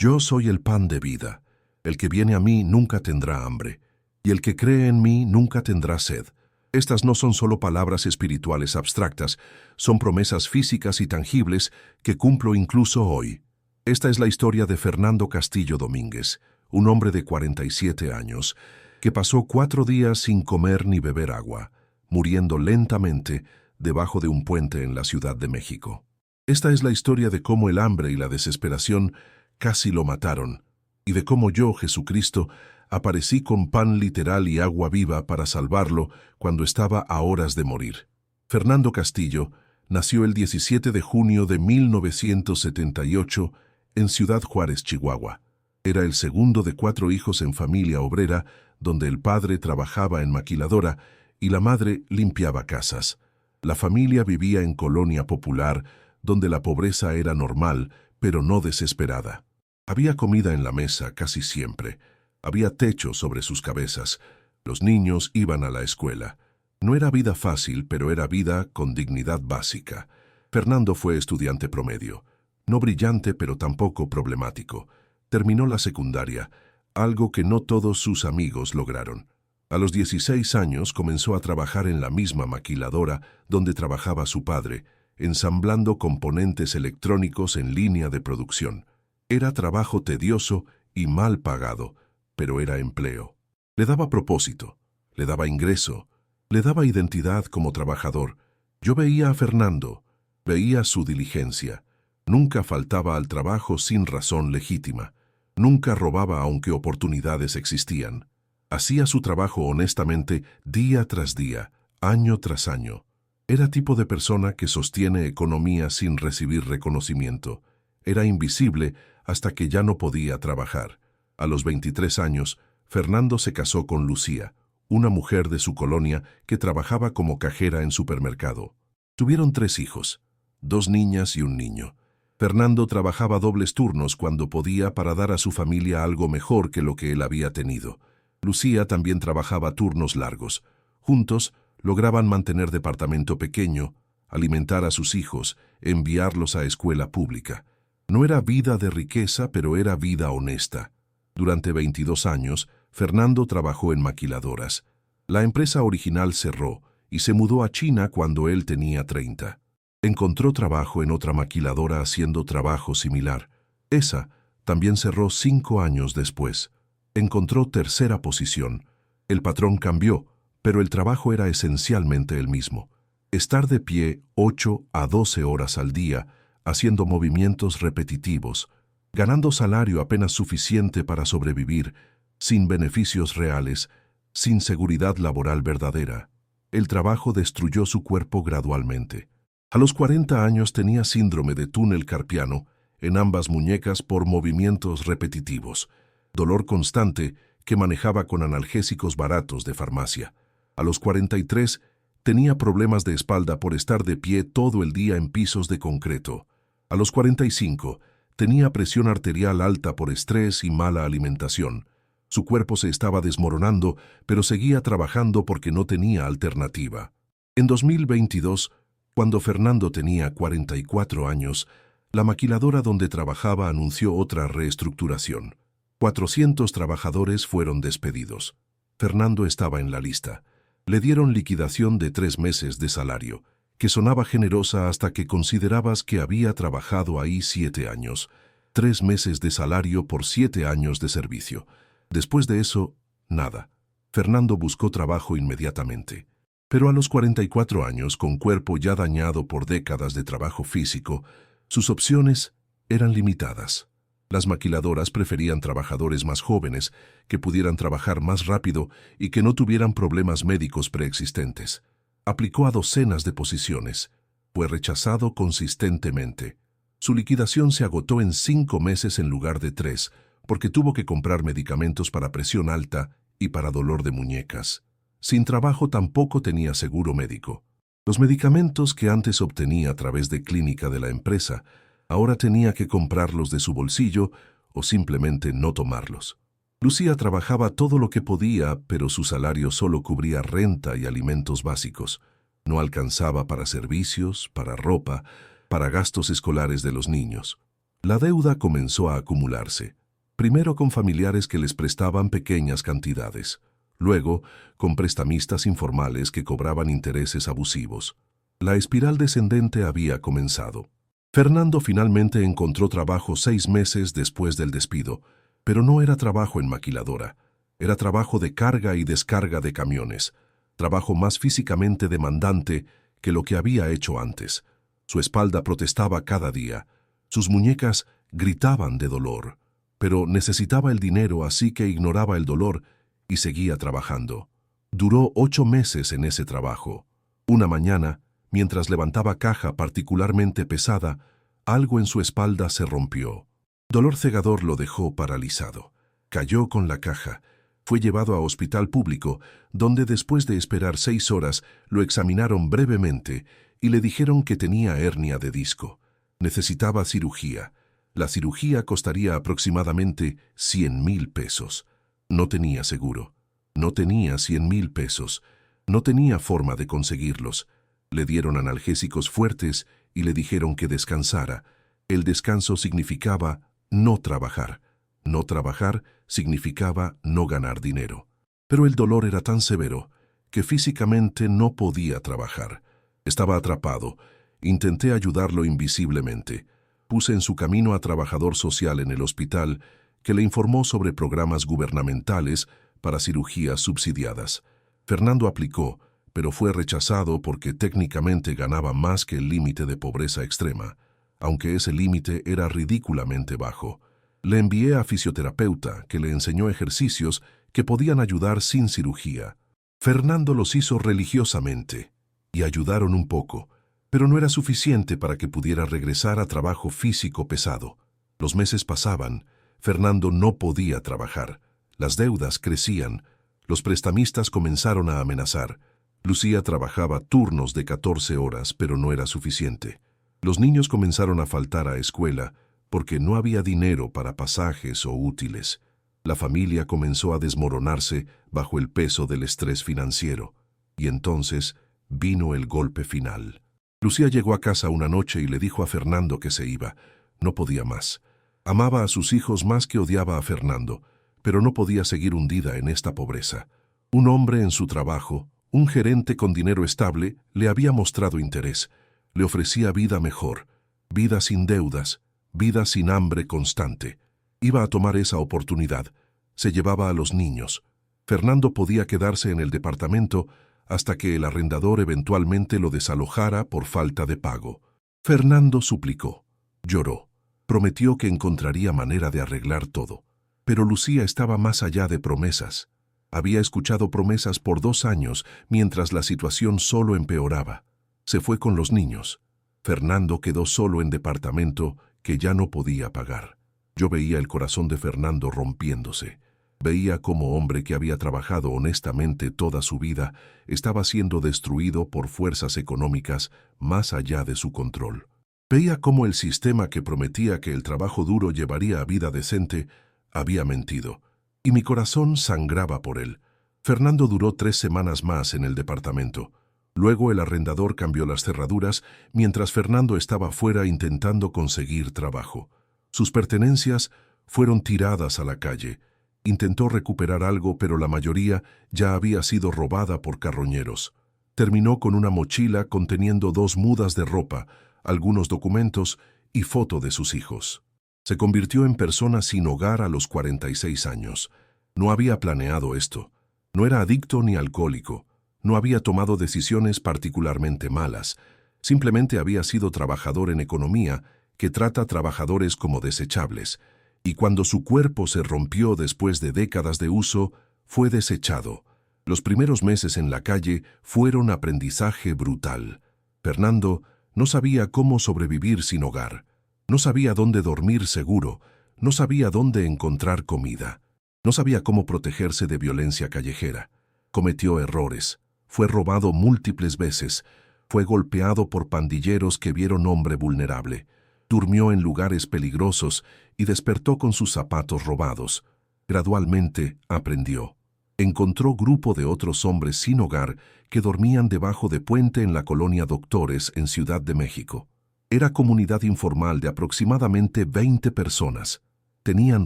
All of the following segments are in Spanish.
Yo soy el pan de vida. El que viene a mí nunca tendrá hambre, y el que cree en mí nunca tendrá sed. Estas no son solo palabras espirituales abstractas, son promesas físicas y tangibles que cumplo incluso hoy. Esta es la historia de Fernando Castillo Domínguez, un hombre de 47 años, que pasó 4 días sin comer ni beber agua, muriendo lentamente debajo de un puente en la Ciudad de México. Esta es la historia de cómo el hambre y la desesperación casi lo mataron, y de cómo yo, Jesucristo, aparecí con pan literal y agua viva para salvarlo cuando estaba a horas de morir. Fernando Castillo nació el 17 de junio de 1978 en Ciudad Juárez, Chihuahua. Era el segundo de 4 hijos en familia obrera, donde el padre trabajaba en maquiladora y la madre limpiaba casas. La familia vivía en colonia popular, donde la pobreza era normal, pero no desesperada. Había comida en la mesa casi siempre. Había techo sobre sus cabezas. Los niños iban a la escuela. No era vida fácil, pero era vida con dignidad básica. Fernando fue estudiante promedio. No brillante, pero tampoco problemático. Terminó la secundaria, algo que no todos sus amigos lograron. A los 16 años comenzó a trabajar en la misma maquiladora donde trabajaba su padre, ensamblando componentes electrónicos en línea de producción. Era trabajo tedioso y mal pagado, pero era empleo. Le daba propósito, le daba ingreso, le daba identidad como trabajador. Yo veía a Fernando, veía su diligencia. Nunca faltaba al trabajo sin razón legítima. Nunca robaba aunque oportunidades existían. Hacía su trabajo honestamente día tras día, año tras año. Era tipo de persona que sostiene economía sin recibir reconocimiento. Era invisible hasta que ya no podía trabajar. A los 23 años, Fernando se casó con Lucía, una mujer de su colonia que trabajaba como cajera en supermercado. Tuvieron 3 hijos, 2 niñas y un niño. Fernando trabajaba dobles turnos cuando podía para dar a su familia algo mejor que lo que él había tenido. Lucía también trabajaba turnos largos. Juntos lograban mantener departamento pequeño, alimentar a sus hijos, enviarlos a escuela pública. No era vida de riqueza, pero era vida honesta. Durante 22 años, Fernando trabajó en maquiladoras. La empresa original cerró y se mudó a China cuando él tenía 30. Encontró trabajo en otra maquiladora haciendo trabajo similar. Esa también cerró 5 años después. Encontró tercera posición. El patrón cambió, pero el trabajo era esencialmente el mismo. Estar de pie 8 a 12 horas al día, haciendo movimientos repetitivos, ganando salario apenas suficiente para sobrevivir, sin beneficios reales, sin seguridad laboral verdadera. El trabajo destruyó su cuerpo gradualmente. A los 40 años tenía síndrome de túnel carpiano en ambas muñecas por movimientos repetitivos, dolor constante que manejaba con analgésicos baratos de farmacia. A los 43 tenía problemas de espalda por estar de pie todo el día en pisos de concreto. A los 45 tenía presión arterial alta por estrés y mala alimentación. Su cuerpo se estaba desmoronando, pero seguía trabajando porque no tenía alternativa. En 2022, cuando Fernando tenía 44 años, la maquiladora donde trabajaba anunció otra reestructuración. 400 trabajadores fueron despedidos. Fernando estaba en la lista. Le dieron liquidación de 3 meses de salario, que sonaba generosa hasta que considerabas que había trabajado ahí 7 años. 3 meses de salario por 7 años de servicio. Después de eso, nada. Fernando buscó trabajo inmediatamente. Pero a los 44 años, con cuerpo ya dañado por décadas de trabajo físico, sus opciones eran limitadas. Las maquiladoras preferían trabajadores más jóvenes, que pudieran trabajar más rápido y que no tuvieran problemas médicos preexistentes. Aplicó a docenas de posiciones. Fue rechazado consistentemente. Su liquidación se agotó en 5 meses en lugar de 3, porque tuvo que comprar medicamentos para presión alta y para dolor de muñecas. Sin trabajo tampoco tenía seguro médico. Los medicamentos que antes obtenía a través de clínica de la empresa, ahora tenía que comprarlos de su bolsillo o simplemente no tomarlos. Lucía trabajaba todo lo que podía, pero su salario solo cubría renta y alimentos básicos. No alcanzaba para servicios, para ropa, para gastos escolares de los niños. La deuda comenzó a acumularse, primero con familiares que les prestaban pequeñas cantidades, luego con prestamistas informales que cobraban intereses abusivos. La espiral descendente había comenzado. Fernando finalmente encontró trabajo 6 meses después del despido, pero no era trabajo en maquiladora, era trabajo de carga y descarga de camiones, trabajo más físicamente demandante que lo que había hecho antes. Su espalda protestaba cada día, sus muñecas gritaban de dolor, pero necesitaba el dinero, así que ignoraba el dolor y seguía trabajando. Duró 8 meses en ese trabajo. Una mañana, mientras levantaba caja particularmente pesada, algo en su espalda se rompió. Dolor cegador lo dejó paralizado. Cayó con la caja. Fue llevado a hospital público, donde después de esperar 6 horas lo examinaron brevemente y le dijeron que tenía hernia de disco. Necesitaba cirugía. La cirugía costaría aproximadamente 100,000 pesos. No tenía seguro. No tenía 100,000 pesos. No tenía forma de conseguirlos. Le dieron analgésicos fuertes y le dijeron que descansara. El descanso significaba no trabajar. No trabajar significaba no ganar dinero. Pero el dolor era tan severo que físicamente no podía trabajar. Estaba atrapado. Intenté ayudarlo invisiblemente. Puse en su camino a trabajador social en el hospital que le informó sobre programas gubernamentales para cirugías subsidiadas. Fernando aplicó, pero fue rechazado porque técnicamente ganaba más que el límite de pobreza extrema, aunque ese límite era ridículamente bajo. Le envié a fisioterapeuta, que le enseñó ejercicios que podían ayudar sin cirugía. Fernando los hizo religiosamente, y ayudaron un poco, pero no era suficiente para que pudiera regresar a trabajo físico pesado. Los meses pasaban, Fernando no podía trabajar, las deudas crecían, los prestamistas comenzaron a amenazar. Lucía trabajaba turnos de 14 horas, pero no era suficiente. Los niños comenzaron a faltar a escuela porque no había dinero para pasajes o útiles. La familia comenzó a desmoronarse bajo el peso del estrés financiero. Y entonces vino el golpe final. Lucía llegó a casa una noche y le dijo a Fernando que se iba. No podía más. Amaba a sus hijos más que odiaba a Fernando, pero no podía seguir hundida en esta pobreza. Un hombre en su trabajo, un gerente con dinero estable, le había mostrado interés. Le ofrecía vida mejor, vida sin deudas, vida sin hambre constante. Iba a tomar esa oportunidad. Se llevaba a los niños. Fernando podía quedarse en el departamento hasta que el arrendador eventualmente lo desalojara por falta de pago. Fernando suplicó, lloró, prometió que encontraría manera de arreglar todo. Pero Lucía estaba más allá de promesas. Había escuchado promesas por 2 años mientras la situación solo empeoraba. Se fue con los niños. Fernando quedó solo en departamento que ya no podía pagar. Yo veía el corazón de Fernando rompiéndose. Veía cómo hombre que había trabajado honestamente toda su vida estaba siendo destruido por fuerzas económicas más allá de su control. Veía cómo el sistema que prometía que el trabajo duro llevaría a vida decente había mentido, y mi corazón sangraba por él. Fernando duró 3 semanas más en el departamento. Luego el arrendador cambió las cerraduras mientras Fernando estaba fuera intentando conseguir trabajo. Sus pertenencias fueron tiradas a la calle. Intentó recuperar algo, pero la mayoría ya había sido robada por carroñeros. Terminó con una mochila conteniendo 2 mudas de ropa, algunos documentos y foto de sus hijos. Se convirtió en persona sin hogar a los 46 años. No había planeado esto. No era adicto ni alcohólico. No había tomado decisiones particularmente malas. Simplemente había sido trabajador en economía que trata a trabajadores como desechables. Y cuando su cuerpo se rompió después de décadas de uso, fue desechado. Los primeros meses en la calle fueron aprendizaje brutal. Fernando no sabía cómo sobrevivir sin hogar. No sabía dónde dormir seguro. No sabía dónde encontrar comida. No sabía cómo protegerse de violencia callejera. Cometió errores. Fue robado múltiples veces. Fue golpeado por pandilleros que vieron hombre vulnerable. Durmió en lugares peligrosos y despertó con sus zapatos robados. Gradualmente aprendió. Encontró grupo de otros hombres sin hogar que dormían debajo de puente en la colonia Doctores en Ciudad de México. Era comunidad informal de aproximadamente 20 personas. Tenían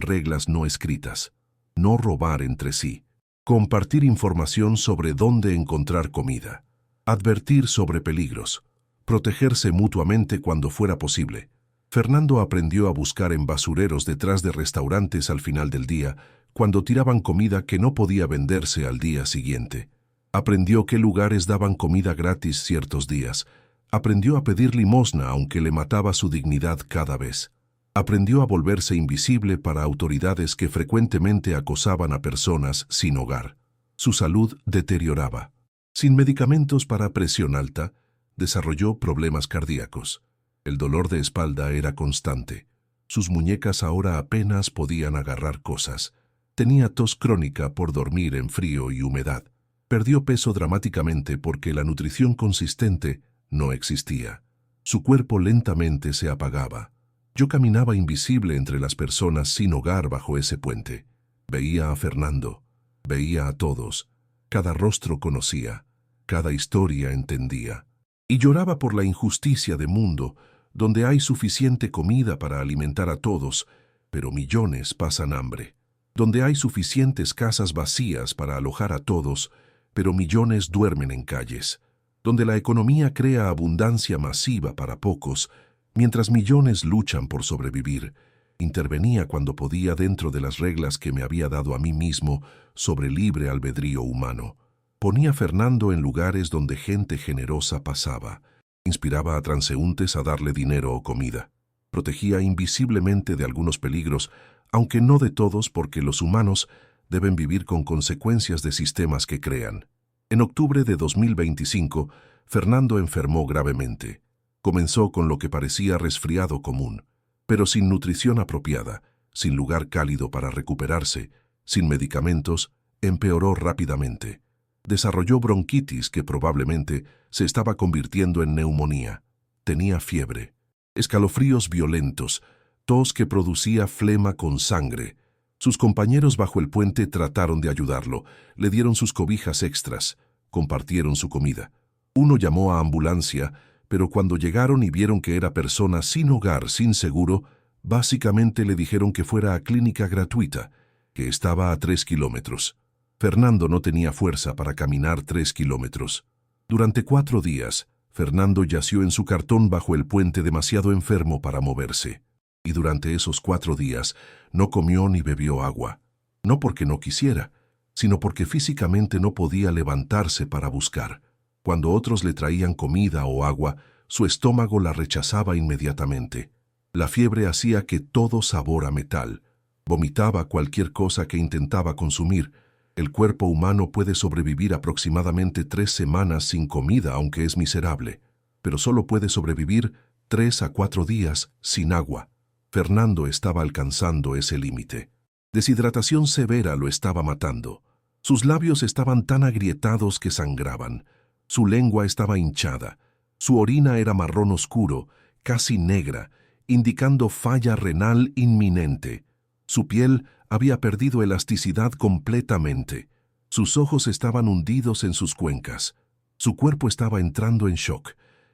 reglas no escritas. No robar entre sí. Compartir información sobre dónde encontrar comida. Advertir sobre peligros. Protegerse mutuamente cuando fuera posible. Fernando aprendió a buscar en basureros detrás de restaurantes al final del día, cuando tiraban comida que no podía venderse al día siguiente. Aprendió qué lugares daban comida gratis ciertos días. Aprendió a pedir limosna aunque le mataba su dignidad cada vez. Aprendió a volverse invisible para autoridades que frecuentemente acosaban a personas sin hogar. Su salud deterioraba. Sin medicamentos para presión alta, desarrolló problemas cardíacos. El dolor de espalda era constante. Sus muñecas ahora apenas podían agarrar cosas. Tenía tos crónica por dormir en frío y humedad. Perdió peso dramáticamente porque la nutrición consistente no existía. Su cuerpo lentamente se apagaba. Yo caminaba invisible entre las personas sin hogar bajo ese puente. Veía a Fernando, veía a todos. Cada rostro conocía, cada historia entendía. Y lloraba por la injusticia de mundo, donde hay suficiente comida para alimentar a todos, pero millones pasan hambre. Donde hay suficientes casas vacías para alojar a todos, pero millones duermen en calles. Donde la economía crea abundancia masiva para pocos, mientras millones luchan por sobrevivir. Intervenía cuando podía dentro de las reglas que me había dado a mí mismo sobre libre albedrío humano. Ponía a Fernando en lugares donde gente generosa pasaba. Inspiraba a transeúntes a darle dinero o comida. Protegía invisiblemente de algunos peligros, aunque no de todos porque los humanos deben vivir con consecuencias de sistemas que crean. En octubre de 2025, Fernando enfermó gravemente. Comenzó con lo que parecía resfriado común, pero sin nutrición apropiada, sin lugar cálido para recuperarse, sin medicamentos, empeoró rápidamente. Desarrolló bronquitis que probablemente se estaba convirtiendo en neumonía. Tenía fiebre, escalofríos violentos, tos que producía flema con sangre. Sus compañeros bajo el puente trataron de ayudarlo, le dieron sus cobijas extras, compartieron su comida. Uno llamó a ambulancia, pero cuando llegaron y vieron que era persona sin hogar, sin seguro, básicamente le dijeron que fuera a clínica gratuita, que estaba a 3 kilómetros. Fernando no tenía fuerza para caminar 3 kilómetros. Durante 4 días, Fernando yació en su cartón bajo el puente demasiado enfermo para moverse. Y durante esos 4 días no comió ni bebió agua. No porque no quisiera, sino porque físicamente no podía levantarse para buscar. Cuando otros le traían comida o agua, su estómago la rechazaba inmediatamente. La fiebre hacía que todo sabor a metal. Vomitaba cualquier cosa que intentaba consumir. El cuerpo humano puede sobrevivir aproximadamente 3 semanas sin comida, aunque es miserable, pero solo puede sobrevivir 3 a 4 días sin agua. Fernando estaba alcanzando ese límite. Deshidratación severa lo estaba matando. Sus labios estaban tan agrietados que sangraban. Su lengua estaba hinchada. Su orina era marrón oscuro, casi negra, indicando falla renal inminente. Su piel había perdido elasticidad completamente. Sus ojos estaban hundidos en sus cuencas. Su cuerpo estaba entrando en shock.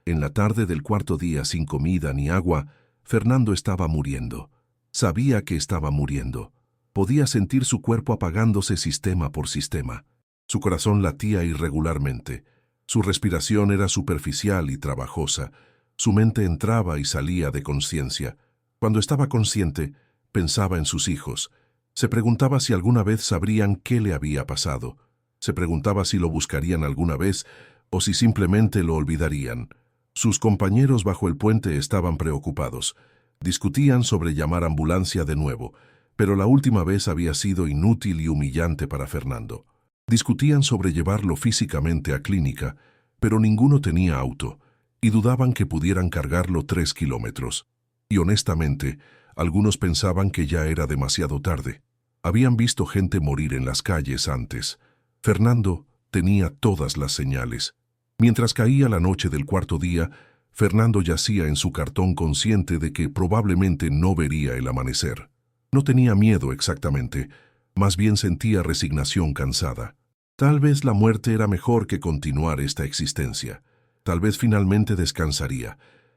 En la tarde del 4.º día, sin comida ni agua, Fernando estaba muriendo. Sabía que estaba muriendo. Podía sentir su cuerpo apagándose sistema por sistema. Su corazón latía irregularmente. Su respiración era superficial y trabajosa. Su mente entraba y salía de conciencia. Cuando estaba consciente, pensaba en sus hijos. Se preguntaba si alguna vez sabrían qué le había pasado. Se preguntaba si lo buscarían alguna vez o si simplemente lo olvidarían. Sus compañeros bajo el puente estaban preocupados. Discutían sobre llamar ambulancia de nuevo, pero la última vez había sido inútil y humillante para Fernando. Discutían sobre llevarlo físicamente a clínica, pero ninguno tenía auto, y dudaban que pudieran cargarlo 3 kilómetros. Y honestamente, algunos pensaban que ya era demasiado tarde. Habían visto gente morir en las calles antes. Fernando tenía todas las señales. Mientras caía la noche del 4.º día, Fernando yacía en su cartón consciente de que probablemente no vería el amanecer. No tenía miedo exactamente, más bien sentía resignación cansada. Tal vez la muerte era mejor que continuar esta existencia. Tal vez finalmente descansaría.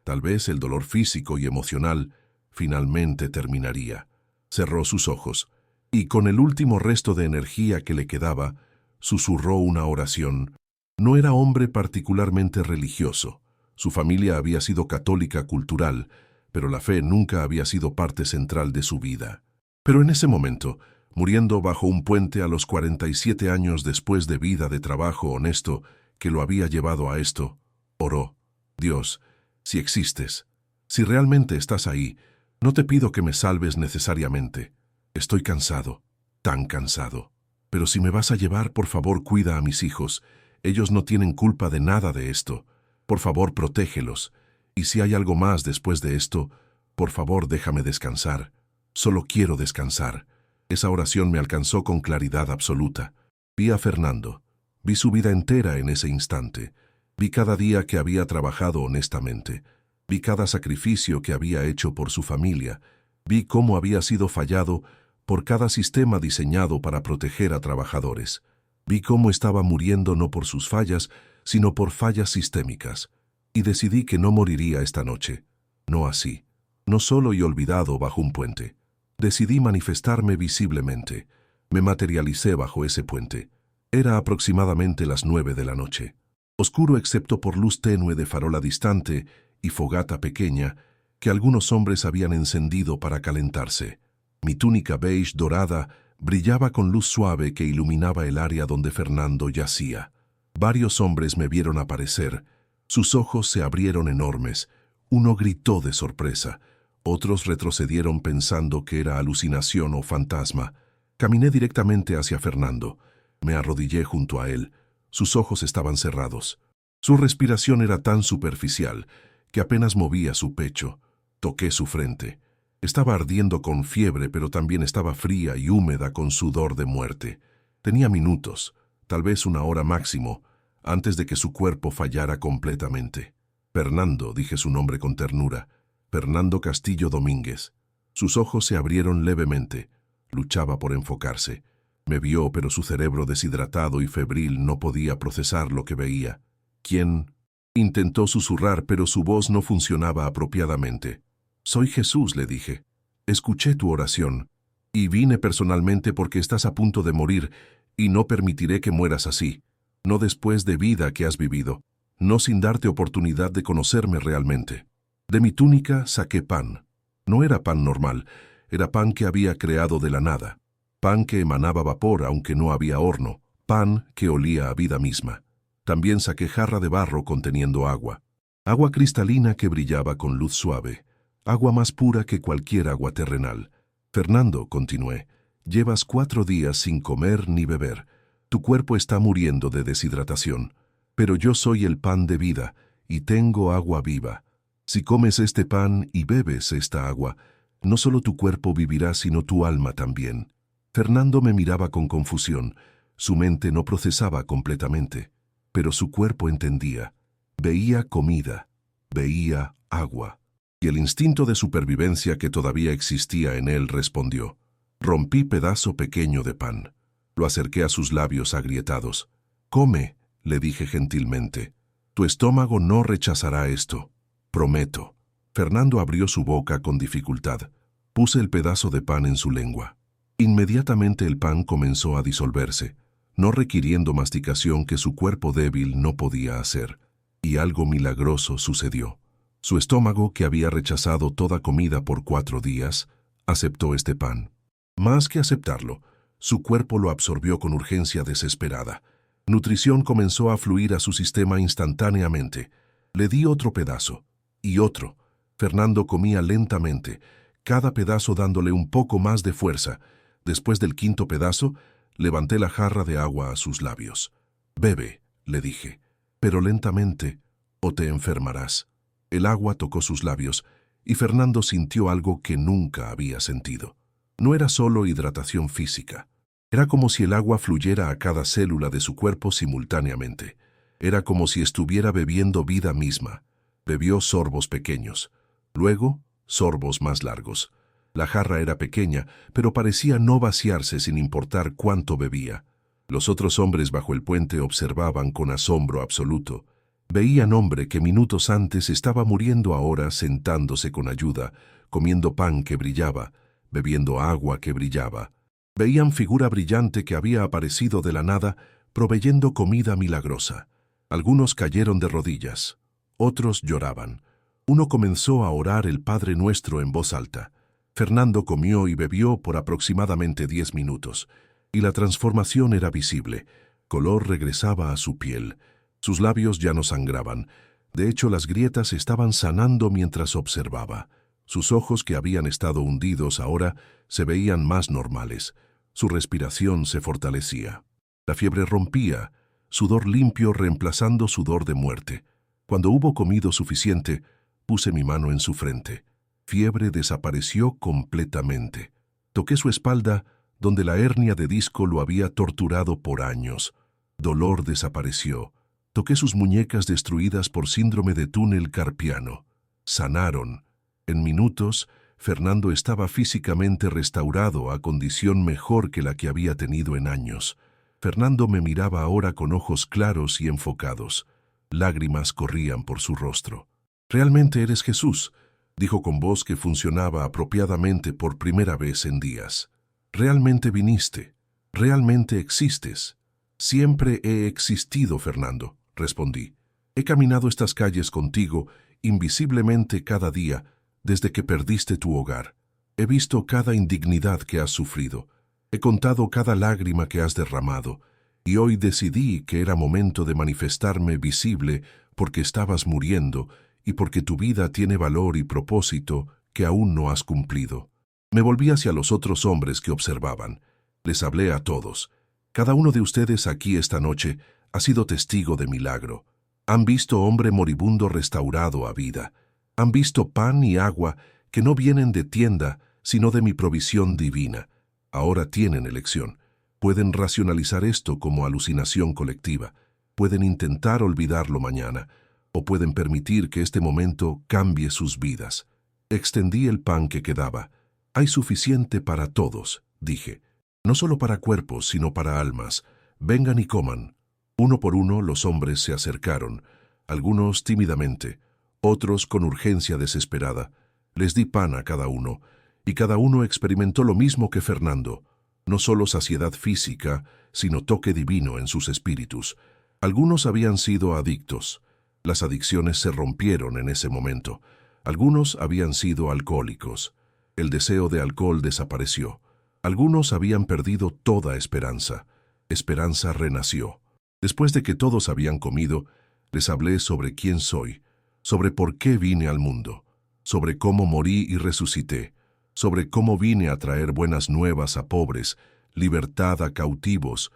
Tal vez el dolor físico y emocional finalmente terminaría. Cerró sus ojos y, con el último resto de energía que le quedaba, susurró una oración. No era hombre particularmente religioso. Su familia había sido católica cultural, pero la fe nunca había sido parte central de su vida. Pero en ese momento, muriendo bajo un puente a los 47 años después de vida de trabajo honesto que lo había llevado a esto, oró: Dios, si existes, si realmente estás ahí, no te pido que me salves necesariamente. Estoy cansado, tan cansado. Pero si me vas a llevar, por favor, cuida a mis hijos. Ellos no tienen culpa de nada de esto. Por favor, protégelos. Y si hay algo más después de esto, por favor, déjame descansar. Solo quiero descansar. Esa oración me alcanzó con claridad absoluta. Vi a Fernando. Vi su vida entera en ese instante. Vi cada día que había trabajado honestamente. Vi cada sacrificio que había hecho por su familia. Vi cómo había sido fallado por cada sistema diseñado para proteger a trabajadores. Vi cómo estaba muriendo no por sus fallas, sino por fallas sistémicas. Y decidí que no moriría esta noche. No así. No solo y olvidado bajo un puente. Decidí manifestarme visiblemente. Me materialicé bajo ese puente. Era aproximadamente las 9 de la noche. Oscuro excepto por luz tenue de farola distante y fogata pequeña que algunos hombres habían encendido para calentarse. Mi túnica beige dorada brillaba con luz suave que iluminaba el área donde Fernando yacía. Varios hombres me vieron aparecer. Sus ojos se abrieron enormes. Uno gritó de sorpresa. Otros retrocedieron pensando que era alucinación o fantasma. Caminé directamente hacia Fernando. Me arrodillé junto a él. Sus ojos estaban cerrados. Su respiración era tan superficial que apenas movía su pecho. Toqué su frente. Estaba ardiendo con fiebre, pero también estaba fría y húmeda con sudor de muerte. Tenía minutos, tal vez una hora máximo, antes de que su cuerpo fallara completamente. Fernando, dije su nombre con ternura. Fernando Castillo Domínguez. Sus ojos se abrieron levemente. Luchaba por enfocarse. Me vio, pero su cerebro deshidratado y febril no podía procesar lo que veía. ¿Quién? Intentó susurrar, pero su voz no funcionaba apropiadamente. Soy Jesús, le dije. Escuché tu oración, y vine personalmente porque estás a punto de morir, y no permitiré que mueras así. No después de vida que has vivido. No sin darte oportunidad de conocerme realmente. De mi túnica saqué pan. No era pan normal, era pan que había creado de la nada. Pan que emanaba vapor aunque no había horno. Pan que olía a vida misma. También saqué jarra de barro conteniendo agua. Agua cristalina que brillaba con luz suave. Agua más pura que cualquier agua terrenal. Fernando, continué, llevas 4 días sin comer ni beber. Tu cuerpo está muriendo de deshidratación. Pero yo soy el pan de vida y tengo agua viva. Si comes este pan y bebes esta agua, no solo tu cuerpo vivirá, sino tu alma también. Fernando me miraba con confusión. Su mente no procesaba completamente, pero su cuerpo entendía. Veía comida, veía agua. Y el instinto de supervivencia que todavía existía en él respondió. Rompí pedazo pequeño de pan. Lo acerqué a sus labios agrietados. Come, le dije gentilmente. Tu estómago no rechazará esto. Prometo. Fernando abrió su boca con dificultad. Puse el pedazo de pan en su lengua. Inmediatamente el pan comenzó a disolverse, no requiriendo masticación que su cuerpo débil no podía hacer. Y algo milagroso sucedió. Su estómago, que había rechazado toda comida por 4 días, aceptó este pan. Más que aceptarlo, su cuerpo lo absorbió con urgencia desesperada. Nutrición comenzó a fluir a su sistema instantáneamente. Le di otro pedazo, y otro. Fernando comía lentamente, cada pedazo dándole un poco más de fuerza. Después del 5.º pedazo, levanté la jarra de agua a sus labios. Bebe, le dije, pero lentamente, o te enfermarás. El agua tocó sus labios, y Fernando sintió algo que nunca había sentido. No era solo hidratación física. Era como si el agua fluyera a cada célula de su cuerpo simultáneamente. Era como si estuviera bebiendo vida misma. Bebió sorbos pequeños. Luego, sorbos más largos. La jarra era pequeña, pero parecía no vaciarse sin importar cuánto bebía. Los otros hombres bajo el puente observaban con asombro absoluto. Veían hombre que minutos antes estaba muriendo ahora sentándose con ayuda, comiendo pan que brillaba, bebiendo agua que brillaba. Veían figura brillante que había aparecido de la nada, proveyendo comida milagrosa. Algunos cayeron de rodillas, otros lloraban. Uno comenzó a orar el Padre Nuestro en voz alta. Fernando comió y bebió por aproximadamente 10 minutos, y la transformación era visible. Color regresaba a su piel. Sus labios ya no sangraban. De hecho, las grietas estaban sanando mientras observaba. Sus ojos, que habían estado hundidos ahora, se veían más normales. Su respiración se fortalecía. La fiebre rompía, sudor limpio reemplazando sudor de muerte. Cuando hubo comido suficiente, puse mi mano en su frente. Fiebre desapareció completamente. Toqué su espalda, donde la hernia de disco lo había torturado por años. Dolor desapareció. Toqué sus muñecas destruidas por síndrome de túnel carpiano. Sanaron. En minutos, Fernando estaba físicamente restaurado a condición mejor que la que había tenido en años. Fernando me miraba ahora con ojos claros y enfocados. Lágrimas corrían por su rostro. «Realmente eres Jesús», dijo con voz que funcionaba apropiadamente por primera vez en días. «Realmente viniste. Realmente existes». «Siempre he existido, Fernando», respondí. «He caminado estas calles contigo, invisiblemente cada día, desde que perdiste tu hogar. He visto cada indignidad que has sufrido. He contado cada lágrima que has derramado, y hoy decidí que era momento de manifestarme visible porque estabas muriendo y porque tu vida tiene valor y propósito que aún no has cumplido». Me volví hacia los otros hombres que observaban. Les hablé a todos. «Cada uno de ustedes aquí esta noche ha sido testigo de milagro. Han visto hombre moribundo restaurado a vida. Han visto pan y agua que no vienen de tienda, sino de mi provisión divina. Ahora tienen elección. Pueden racionalizar esto como alucinación colectiva. Pueden intentar olvidarlo mañana, o pueden permitir que este momento cambie sus vidas». Extendí el pan que quedaba. «Hay suficiente para todos», dije. «No solo para cuerpos, sino para almas. Vengan y coman». Uno por uno los hombres se acercaron, algunos tímidamente, otros con urgencia desesperada. Les di pan a cada uno, y cada uno experimentó lo mismo que Fernando, no solo saciedad física, sino toque divino en sus espíritus. Algunos habían sido adictos. Las adicciones se rompieron en ese momento. Algunos habían sido alcohólicos. El deseo de alcohol desapareció. Algunos habían perdido toda esperanza. Esperanza renació. Después de que todos habían comido, les hablé sobre quién soy, sobre por qué vine al mundo, sobre cómo morí y resucité, sobre cómo vine a traer buenas nuevas a pobres, libertad a cautivos,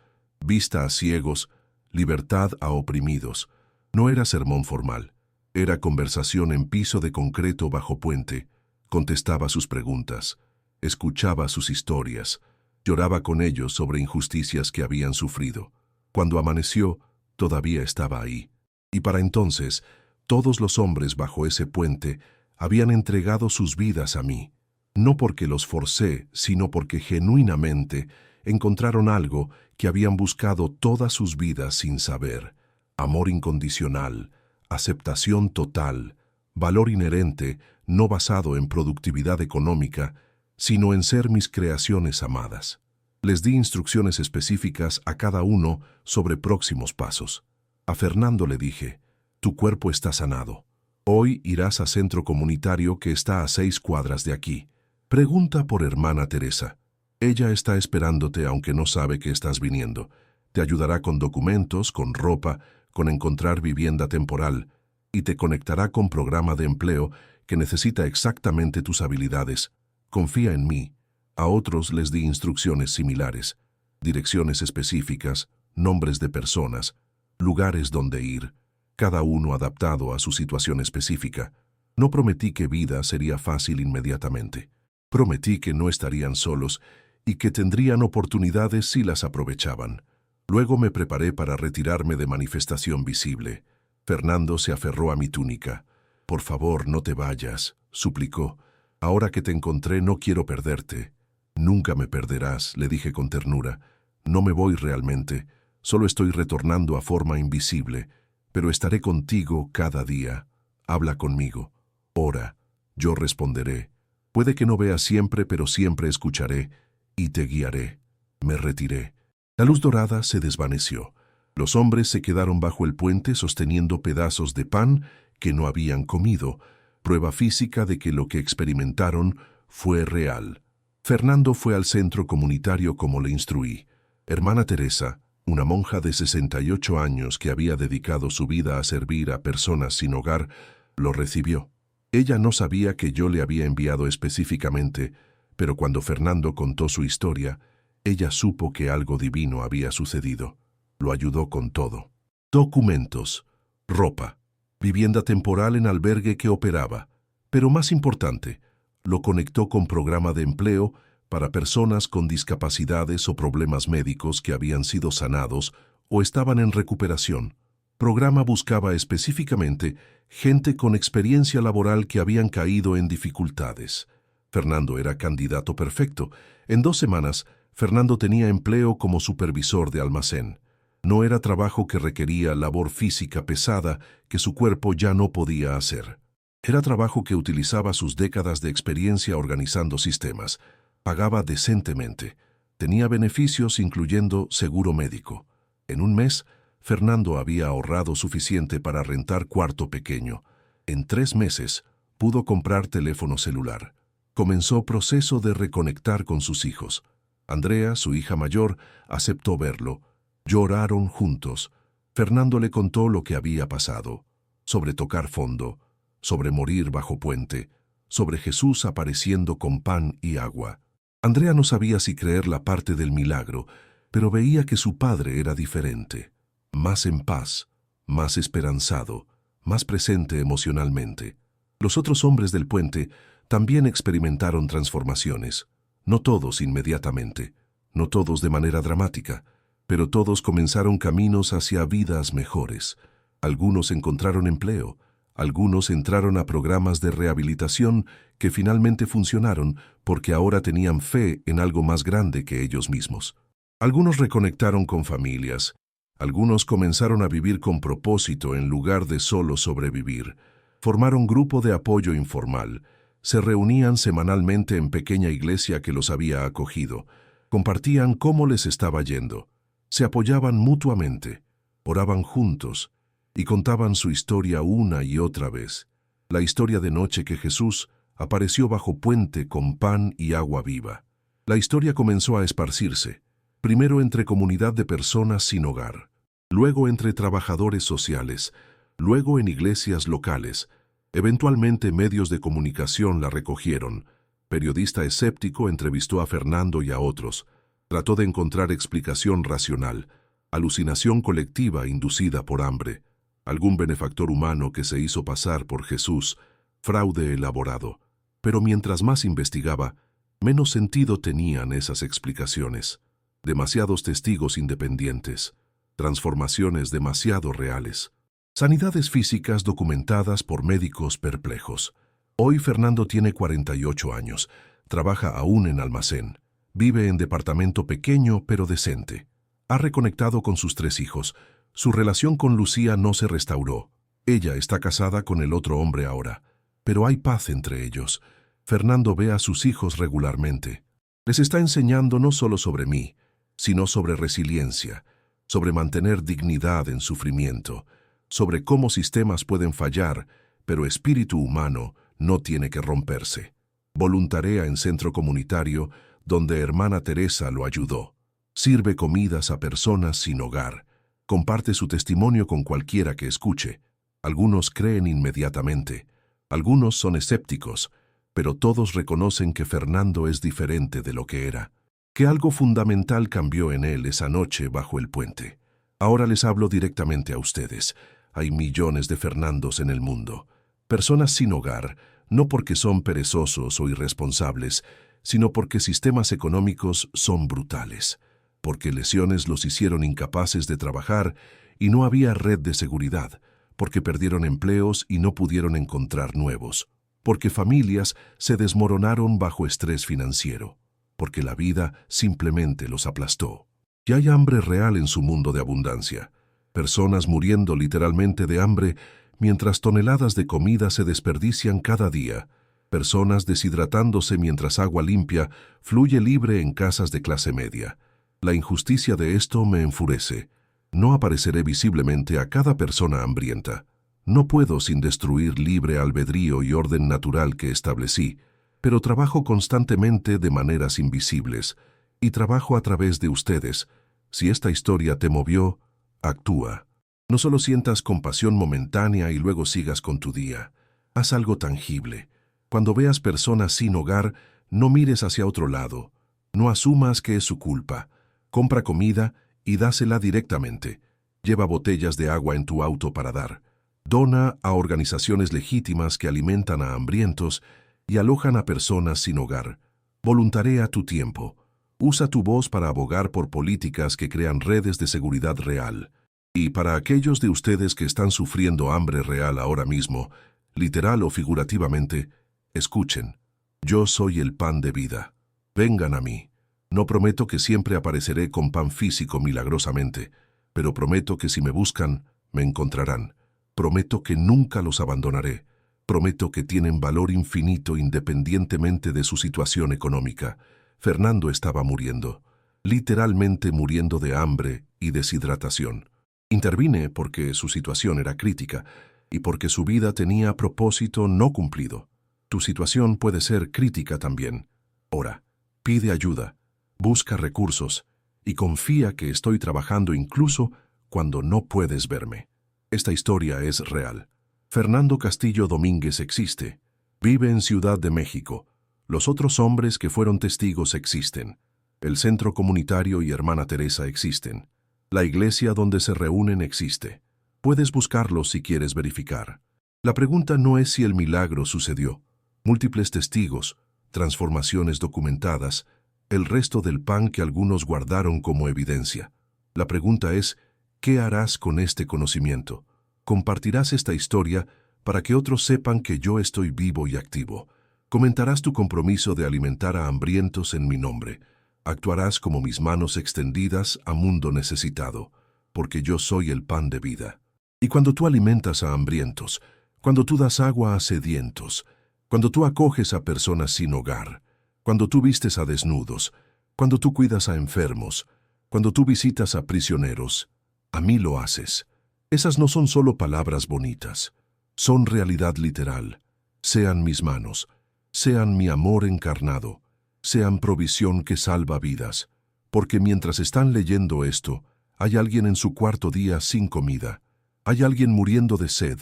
vista a ciegos, libertad a oprimidos. No era sermón formal, era conversación en piso de concreto bajo puente. Contestaba sus preguntas, escuchaba sus historias, lloraba con ellos sobre injusticias que habían sufrido. Cuando amaneció, todavía estaba ahí. Y para entonces, todos los hombres bajo ese puente habían entregado sus vidas a mí. No porque los forcé, sino porque genuinamente encontraron algo que habían buscado todas sus vidas sin saber: amor incondicional, aceptación total, valor inherente no basado en productividad económica, sino en ser mis creaciones amadas. Les di instrucciones específicas a cada uno sobre próximos pasos. A Fernando le dije: «Tu cuerpo está sanado. Hoy irás a centro comunitario que está a 6 cuadras de aquí. Pregunta por hermana Teresa. Ella está esperándote aunque no sabe que estás viniendo. Te ayudará con documentos, con ropa, con encontrar vivienda temporal, y te conectará con programa de empleo que necesita exactamente tus habilidades. Confía en mí». A otros les di instrucciones similares, direcciones específicas, nombres de personas, lugares donde ir, cada uno adaptado a su situación específica. No prometí que vida sería fácil inmediatamente. Prometí que no estarían solos y que tendrían oportunidades si las aprovechaban. Luego me preparé para retirarme de manifestación visible. Fernando se aferró a mi túnica. «Por favor, no te vayas», suplicó. «Ahora que te encontré no quiero perderte». «Nunca me perderás», le dije con ternura. «No me voy realmente, solo estoy retornando a forma invisible. pero estaré contigo cada día. Habla conmigo. Ora, yo responderé. Puede que no vea siempre, pero siempre escucharé y te guiaré. Me retiré. La luz dorada se desvaneció. Los hombres se quedaron bajo el puente sosteniendo pedazos de pan que no habían comido, prueba física de que lo que experimentaron fue real. Fernando fue al centro comunitario como le instruí. Hermana Teresa, una monja de 68 años que había dedicado su vida a servir a personas sin hogar, lo recibió. Ella no sabía que yo le había enviado específicamente, pero cuando Fernando contó su historia, ella supo que algo divino había sucedido. Lo ayudó con todo. Documentos, ropa, vivienda temporal en albergue que operaba, pero más importante, lo conectó con programa de empleo para personas con discapacidades o problemas médicos que habían sido sanados o estaban en recuperación. Programa buscaba específicamente gente con experiencia laboral que habían caído en dificultades. Fernando era candidato perfecto. En 2 semanas, Fernando tenía empleo como supervisor de almacén. No era trabajo que requería labor física pesada que su cuerpo ya no podía hacer. Era trabajo que utilizaba sus décadas de experiencia organizando sistemas. Pagaba decentemente. Tenía beneficios incluyendo seguro médico. En un mes, Fernando había ahorrado suficiente para rentar cuarto pequeño. En 3 meses, pudo comprar teléfono celular. Comenzó proceso de reconectar con sus hijos. Andrea, su hija mayor, aceptó verlo. Lloraron juntos. Fernando le contó lo que había pasado, sobre tocar fondo, sobre morir bajo puente, sobre Jesús apareciendo con pan y agua. Andrea no sabía si creer la parte del milagro, pero veía que su padre era diferente, más en paz, más esperanzado, más presente emocionalmente. Los otros hombres del puente también experimentaron transformaciones, no todos inmediatamente, no todos de manera dramática, pero todos comenzaron caminos hacia vidas mejores. Algunos encontraron empleo, algunos entraron a programas de rehabilitación que finalmente funcionaron porque ahora tenían fe en algo más grande que ellos mismos. Algunos reconectaron con familias, algunos comenzaron a vivir con propósito en lugar de solo sobrevivir. Formaron grupo de apoyo informal, se reunían semanalmente en pequeña iglesia que los había acogido, compartían cómo les estaba yendo. Se apoyaban mutuamente, oraban juntos y contaban su historia una y otra vez. La historia de noche que Jesús apareció bajo puente con pan y agua viva. La historia comenzó a esparcirse, primero entre comunidad de personas sin hogar, luego entre trabajadores sociales, luego en iglesias locales. Eventualmente medios de comunicación la recogieron. Periodista escéptico entrevistó a Fernando y a otros. Trató de encontrar explicación racional, alucinación colectiva inducida por hambre, algún benefactor humano que se hizo pasar por Jesús, fraude elaborado. Pero mientras más investigaba, menos sentido tenían esas explicaciones. Demasiados testigos independientes, transformaciones demasiado reales. Sanidades físicas documentadas por médicos perplejos. Hoy Fernando tiene 48 años, trabaja aún en almacén. Vive en departamento pequeño pero decente. Ha reconectado con sus 3 hijos. Su relación con Lucía no se restauró. Ella está casada con el otro hombre ahora. Pero hay paz entre ellos. Fernando ve a sus hijos regularmente. Les está enseñando no solo sobre mí, sino sobre resiliencia, sobre mantener dignidad en sufrimiento, sobre cómo sistemas pueden fallar, pero espíritu humano no tiene que romperse. Voluntarea en centro comunitario, donde hermana Teresa lo ayudó. Sirve comidas a personas sin hogar. Comparte su testimonio con cualquiera que escuche. Algunos creen inmediatamente. Algunos son escépticos, pero todos reconocen que Fernando es diferente de lo que era. Que algo fundamental cambió en él esa noche bajo el puente. Ahora les hablo directamente a ustedes. Hay millones de Fernandos en el mundo. Personas sin hogar, no porque son perezosos o irresponsables, sino porque sistemas económicos son brutales, porque lesiones los hicieron incapaces de trabajar y no había red de seguridad, porque perdieron empleos y no pudieron encontrar nuevos, porque familias se desmoronaron bajo estrés financiero, porque la vida simplemente los aplastó. Y hay hambre real en su mundo de abundancia. Personas muriendo literalmente de hambre mientras toneladas de comida se desperdician cada día. Personas deshidratándose mientras agua limpia fluye libre en casas de clase media. La injusticia de esto me enfurece. No apareceré visiblemente a cada persona hambrienta. No puedo sin destruir libre albedrío y orden natural que establecí, pero trabajo constantemente de maneras invisibles, y trabajo a través de ustedes. Si esta historia te movió, actúa. No solo sientas compasión momentánea y luego sigas con tu día. Haz algo tangible. Cuando veas personas sin hogar, no mires hacia otro lado. No asumas que es su culpa. Compra comida y dásela directamente. Lleva botellas de agua en tu auto para dar. Dona a organizaciones legítimas que alimentan a hambrientos y alojan a personas sin hogar. Voluntarea tu tiempo. Usa tu voz para abogar por políticas que crean redes de seguridad real. Y para aquellos de ustedes que están sufriendo hambre real ahora mismo, literal o figurativamente, escuchen. Yo soy el pan de vida. Vengan a mí. No prometo que siempre apareceré con pan físico milagrosamente, pero prometo que si me buscan, me encontrarán. Prometo que nunca los abandonaré. Prometo que tienen valor infinito independientemente de su situación económica. Fernando estaba muriendo, literalmente muriendo de hambre y deshidratación. Intervine porque su situación era crítica y porque su vida tenía propósito no cumplido. Tu situación puede ser crítica también. Ora, pide ayuda, busca recursos y confía que estoy trabajando incluso cuando no puedes verme. Esta historia es real. Fernando Castillo Domínguez existe. Vive en Ciudad de México. Los otros hombres que fueron testigos existen. El Centro Comunitario y Hermana Teresa existen. La iglesia donde se reúnen existe. Puedes buscarlos si quieres verificar. La pregunta no es si el milagro sucedió. Múltiples testigos, transformaciones documentadas, el resto del pan que algunos guardaron como evidencia. La pregunta es, ¿qué harás con este conocimiento? Compartirás esta historia para que otros sepan que yo estoy vivo y activo. Comentarás tu compromiso de alimentar a hambrientos en mi nombre. Actuarás como mis manos extendidas a mundo necesitado, porque yo soy el pan de vida. Y cuando tú alimentas a hambrientos, cuando tú das agua a sedientos, cuando tú acoges a personas sin hogar, cuando tú vistes a desnudos, cuando tú cuidas a enfermos, cuando tú visitas a prisioneros, a mí lo haces. Esas no son solo palabras bonitas, son realidad literal. Sean mis manos, sean mi amor encarnado, sean provisión que salva vidas, porque mientras están leyendo esto, hay alguien en su cuarto día sin comida, hay alguien muriendo de sed,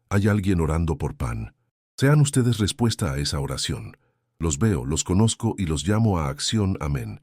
hay alguien orando por pan. Sean ustedes respuesta a esa oración. Los veo, los conozco y los llamo a acción. Amén.